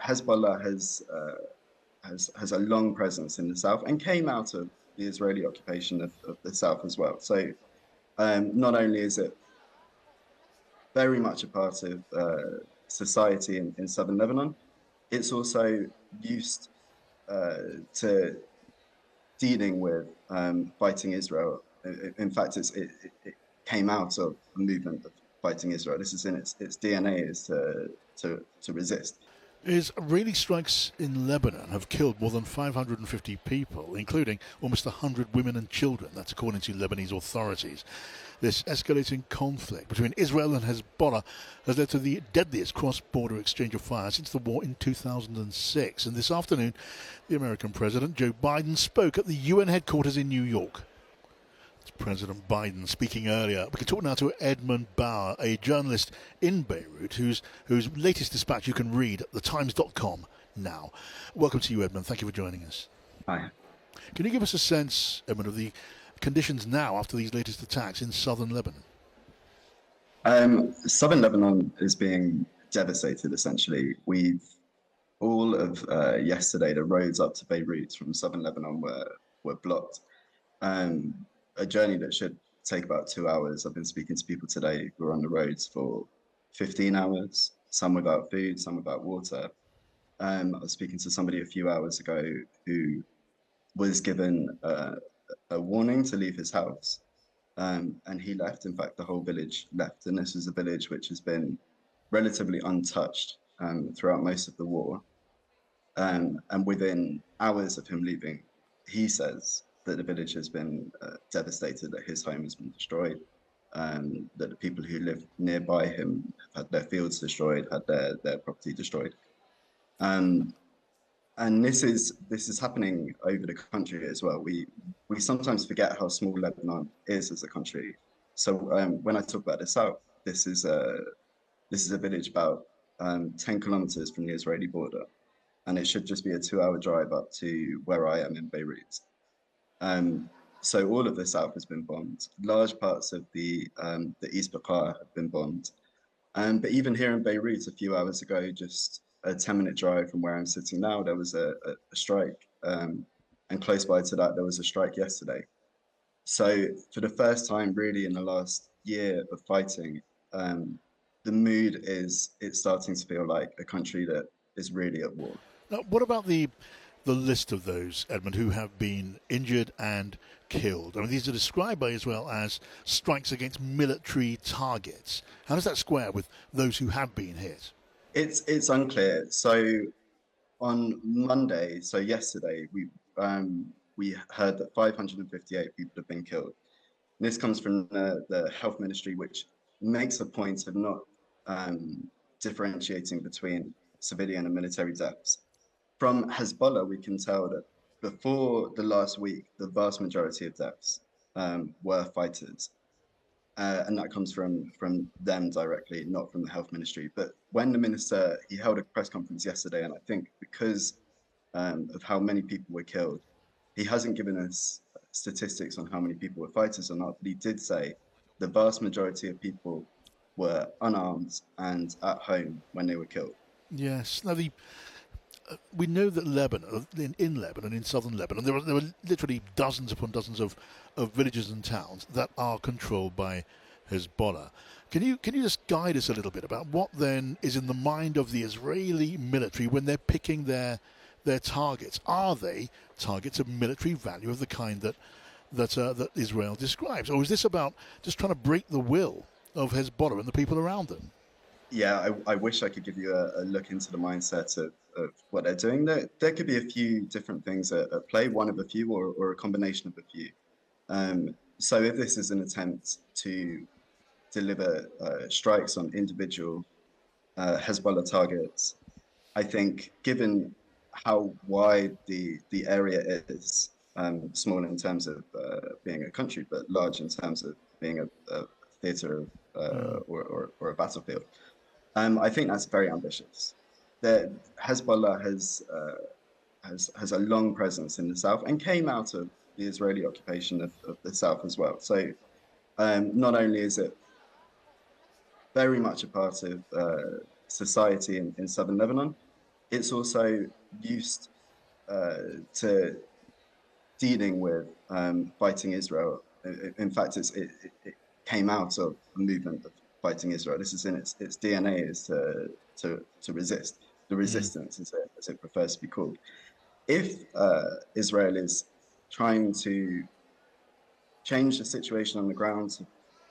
Hezbollah has a long presence in the south and came out of the Israeli occupation of the south as well. So not only is it very much a part of society in southern Lebanon, it's also used to dealing with fighting Israel. In fact, it came out of a movement of fighting Israel. This is in its DNA is to resist. Israeli strikes in Lebanon have killed more than 550 people, including almost 100 women and children. That's according to Lebanese authorities. This escalating conflict between Israel and Hezbollah has led to the deadliest cross-border exchange of fire since the war in 2006. And this afternoon, the American President, Joe Biden, spoke at the UN headquarters in New York. It's President Biden speaking earlier. We can talk now to Edmund Bower, a journalist in Beirut, whose latest dispatch you can read at thetimes.com now. Welcome to you, Edmund. Thank you for joining us. Hi. Can you give us a sense, Edmund, of the conditions now after these latest attacks in southern Lebanon? Southern Lebanon is being devastated, essentially. We've all of yesterday, the roads up to Beirut from southern Lebanon were blocked. A journey that should take about 2 hours. I've been speaking to people today who are on the roads for 15 hours, some without food, some without water. I was speaking to somebody a few hours ago who was given a warning to leave his house, and he left. In fact, the whole village left, and this is a village which has been relatively untouched throughout most of the war. And within hours of him leaving, he says that the village has been devastated, that his home has been destroyed, that the people who live nearby him have had their fields destroyed, had their property destroyed. And this is happening over the country as well. We sometimes forget how small Lebanon is as a country. So when I talk about the south, this is a village about 10 kilometers from the Israeli border, and it should just be a 2-hour drive up to where I am in Beirut. So all of the south has been bombed. Large parts of the East Bekaa have been bombed. But even here in Beirut, a few hours ago, just a 10-minute drive from where I'm sitting now, there was a strike. And close by to that, there was a strike yesterday. So for the first time really in the last year of fighting, the mood it's starting to feel like a country that is really at war. Now, what about the list of those, Edmund, who have been injured and killed? I mean, these are described by Israel as strikes against military targets. How does that square with those who have been hit? It's unclear. So on Monday, so yesterday, we heard that 558 people have been killed. And this comes from the health ministry, which makes a point of not differentiating between civilian and military deaths. From Hezbollah, we can tell that before the last week, the vast majority of deaths were fighters. And that comes from them directly, not from the health ministry. But when the minister, he held a press conference yesterday, and I think because of how many people were killed, he hasn't given us statistics on how many people were fighters or not, but he did say the vast majority of people were unarmed and at home when they were killed. Yes. Now, we know that Lebanon, in Lebanon, in southern Lebanon, there were literally dozens upon dozens of villages and towns that are controlled by Hezbollah. Can you just guide us a little bit about what then is in the mind of the Israeli military when they're picking their targets? Are they targets of military value of the kind that Israel describes, or is this about just trying to break the will of Hezbollah and the people around them? Yeah, I wish I could give you a look into the mindset of what they're doing. There could be a few different things at play, one of a few or a combination of a few. So if this is an attempt to deliver strikes on individual Hezbollah targets, I think given how wide the area is, small in terms of being a country, but large in terms of being a theater or a battlefield, I think that's very ambitious. Hezbollah has a long presence in the south and came out of the Israeli occupation of the south as well. So not only is it very much a part of society in southern Lebanon, it's also used to dealing with fighting Israel. In fact, it came out of a movement of fighting Israel. This is in its DNA is to resist, the Mm. resistance, as it prefers to be called. If Israel is trying to change the situation on the ground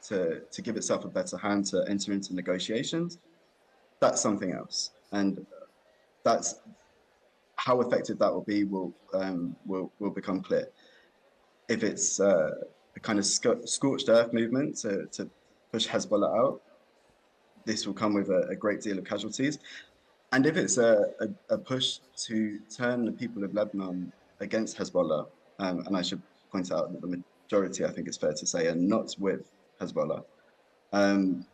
to give itself a better hand to enter into negotiations, that's something else, and that's how effective that will be will become clear. If it's a kind of scorched earth movement to push Hezbollah out, this will come with a great deal of casualties. And if it's a push to turn the people of Lebanon against Hezbollah, and I should point out that the majority, I think it's fair to say, are not with Hezbollah, um,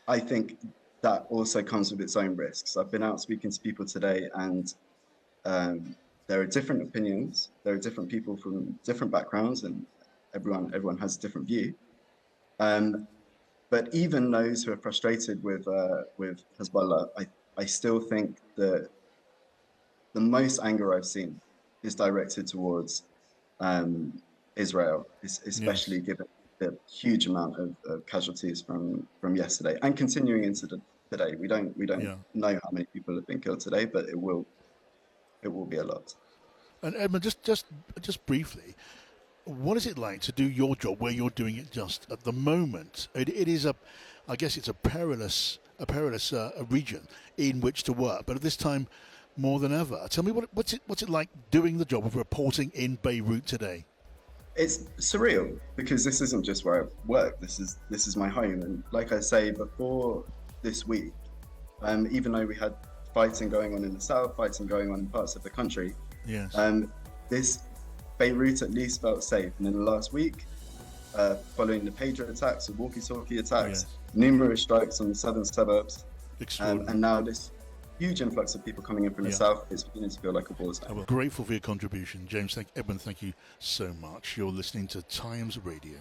I think that also comes with its own risks. I've been out speaking to people today, and um, there are different opinions. There are different people from different backgrounds, and everyone has a different view. Um, but even those who are frustrated with Hezbollah, I still think that the most anger I've seen is directed towards um, Israel, Yes. especially given the huge amount of casualties from yesterday and continuing into today. We don't Yeah. know how many people have been killed today, but it will be a lot. And Edmund, just briefly, what is it like to do your job where you're doing it just at the moment? It is I guess it's a perilous region in which to work, but at this time more than ever. Tell me what's it like doing the job of reporting in Beirut today? It's surreal because this isn't just where I work. This is my home, and like I say, before this week, even though we had fighting going on in the south, fighting going on in parts of the country, Yes. this Beirut at least felt safe. And in the last week, following the pager attacks, the walkie-talkie Oh attacks, yes. numerous strikes on the southern suburbs, Extraordinary. and now this huge influx of people coming in from the Yeah. south, it's beginning to feel like a war zone. I'm grateful for your contribution, James. Edmund, thank you so much. You're listening to Times Radio.